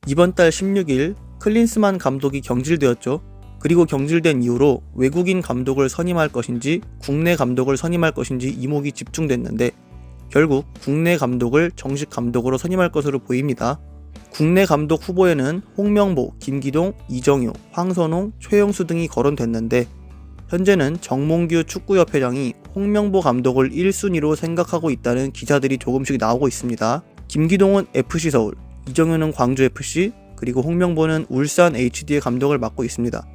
이번 달 16일 클린스만 감독이 경질되었죠. 그리고 경질된 이후로 외국인 감독을 선임할 것인지 국내 감독을 선임할 것인지 이목이 집중됐는데 결국 국내 감독을 정식 감독으로 선임할 것으로 보입니다. 국내 감독 후보에는 홍명보, 김기동, 이정효, 황선홍, 최영수 등이 거론됐는데 현재는 정몽규 축구협회장이 홍명보 감독을 1순위로 생각하고 있다는 기사들이 조금씩 나오고 있습니다. 김기동은 FC서울, 이정효는 광주FC, 그리고 홍명보는 울산 HD의 감독을 맡고 있습니다.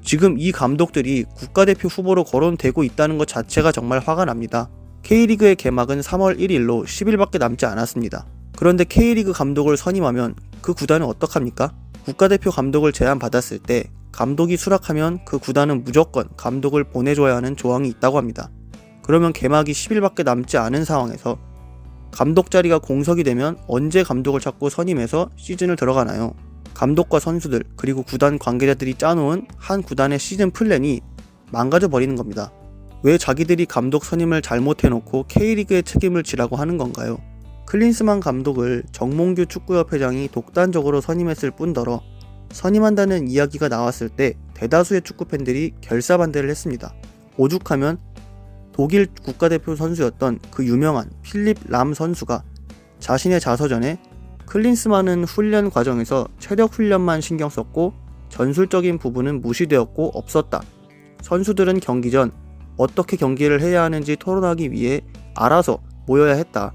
지금 이 감독들이 국가대표 후보로 거론되고 있다는 것 자체가 정말 화가 납니다. K리그의 개막은 3월 1일로 10일밖에 남지 않았습니다. 그런데 K리그 감독을 선임하면 그 구단은 어떡합니까? 국가대표 감독을 제안받았을 때 감독이 수락하면 그 구단은 무조건 감독을 보내줘야 하는 조항이 있다고 합니다. 그러면 개막이 10일밖에 남지 않은 상황에서 감독 자리가 공석이 되면 언제 감독을 찾고 선임해서 시즌을 들어가나요? 감독과 선수들 그리고 구단 관계자들이 짜놓은 한 구단의 시즌 플랜이 망가져 버리는 겁니다. 왜 자기들이 감독 선임을 잘못해놓고 K리그의 책임을 지라고 하는 건가요? 클린스만 감독을 정몽규 축구협회장이 독단적으로 선임했을 뿐더러 선임한다는 이야기가 나왔을 때 대다수의 축구팬들이 결사반대를 했습니다. 오죽하면 독일 국가대표 선수였던 그 유명한 필립 람 선수가 자신의 자서전에 클린스만은 훈련 과정에서 체력 훈련만 신경 썼고 전술적인 부분은 무시되었고 없었다. 선수들은 경기 전 어떻게 경기를 해야 하는지 토론하기 위해 알아서 모여야 했다.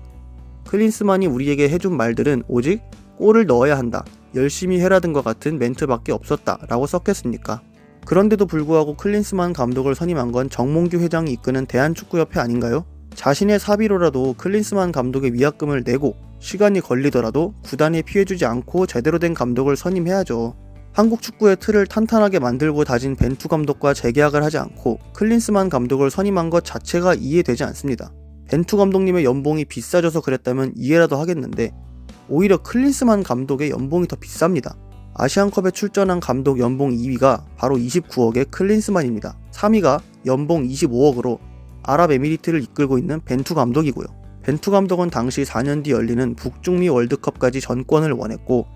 클린스만이 우리에게 해준 말들은 오직 골을 넣어야 한다, 열심히 해라 등과 같은 멘트밖에 없었다 라고 썼겠습니까? 그런데도 불구하고 클린스만 감독을 선임한 건 정몽규 회장이 이끄는 대한축구협회 아닌가요? 자신의 사비로라도 클린스만 감독의 위약금을 내고 시간이 걸리더라도 구단에 피해주지 않고 제대로 된 감독을 선임해야죠. 한국 축구의 틀을 탄탄하게 만들고 다진 벤투 감독과 재계약을 하지 않고 클린스만 감독을 선임한 것 자체가 이해되지 않습니다. 벤투 감독님의 연봉이 비싸져서 그랬다면 이해라도 하겠는데 오히려 클린스만 감독의 연봉이 더 비쌉니다. 아시안컵에 출전한 감독 연봉 2위가 바로 29억의 클린스만입니다. 3위가 연봉 25억으로 아랍에미리트를 이끌고 있는 벤투 감독이고요. 벤투 감독은 당시 4년 뒤 열리는 북중미 월드컵까지 전권을 원했고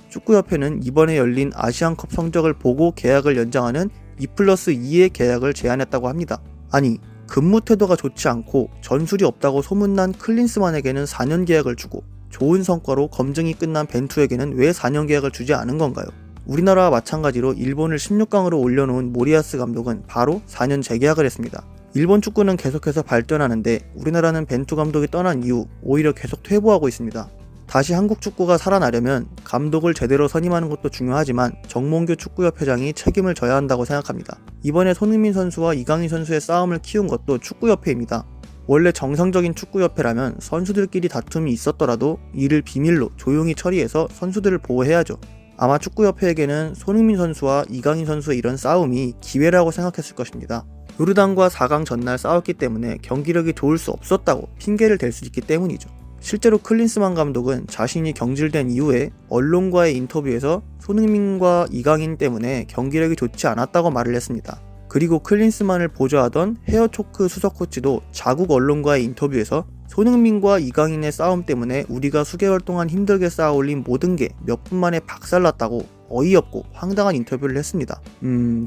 축구협회는 이번에 열린 아시안컵 성적을 보고 계약을 연장하는 2+2의 계약을 제안했다고 합니다. 아니, 근무 태도가 좋지 않고 전술이 없다고 소문난 클린스만에게는 4년 계약을 주고 좋은 성과로 검증이 끝난 벤투에게는 왜 4년 계약을 주지 않은 건가요? 우리나라와 마찬가지로 일본을 16강으로 올려놓은 모리아스 감독은 바로 4년 재계약을 했습니다. 일본 축구는 계속해서 발전하는데 우리나라는 벤투 감독이 떠난 이후 오히려 계속 퇴보하고 있습니다. 다시 한국 축구가 살아나려면 감독을 제대로 선임하는 것도 중요하지만 정몽규 축구협회장이 책임을 져야 한다고 생각합니다. 이번에 손흥민 선수와 이강인 선수의 싸움을 키운 것도 축구협회입니다. 원래 정상적인 축구협회라면 선수들끼리 다툼이 있었더라도 이를 비밀로 조용히 처리해서 선수들을 보호해야죠. 아마 축구협회에게는 손흥민 선수와 이강인 선수의 이런 싸움이 기회라고 생각했을 것입니다. 요르단과 4강 전날 싸웠기 때문에 경기력이 좋을 수 없었다고 핑계를 댈 수 있기 때문이죠. 실제로 클린스만 감독은 자신이 경질된 이후에 언론과의 인터뷰에서 손흥민과 이강인 때문에 경기력이 좋지 않았다고 말을 했습니다. 그리고 클린스만을 보좌하던 헤어초크 수석 코치도 자국 언론과의 인터뷰에서 손흥민과 이강인의 싸움 때문에 우리가 수개월 동안 힘들게 쌓아올린 모든 게 몇 분 만에 박살났다고 어이없고 황당한 인터뷰를 했습니다.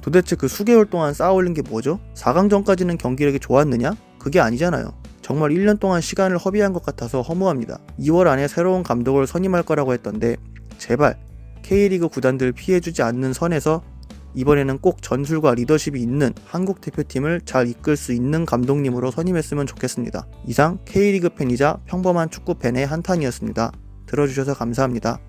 도대체 그 수개월 동안 쌓아올린 게 뭐죠? 4강전까지는 경기력이 좋았느냐? 그게 아니잖아요. 정말 1년 동안 시간을 허비한 것 같아서 허무합니다. 2월 안에 새로운 감독을 선임할 거라고 했던데 제발 K리그 구단들 피해주지 않는 선에서 이번에는 꼭 전술과 리더십이 있는 한국 대표팀을 잘 이끌 수 있는 감독님으로 선임했으면 좋겠습니다. 이상 K리그 팬이자 평범한 축구 팬의 한탄이었습니다. 들어주셔서 감사합니다.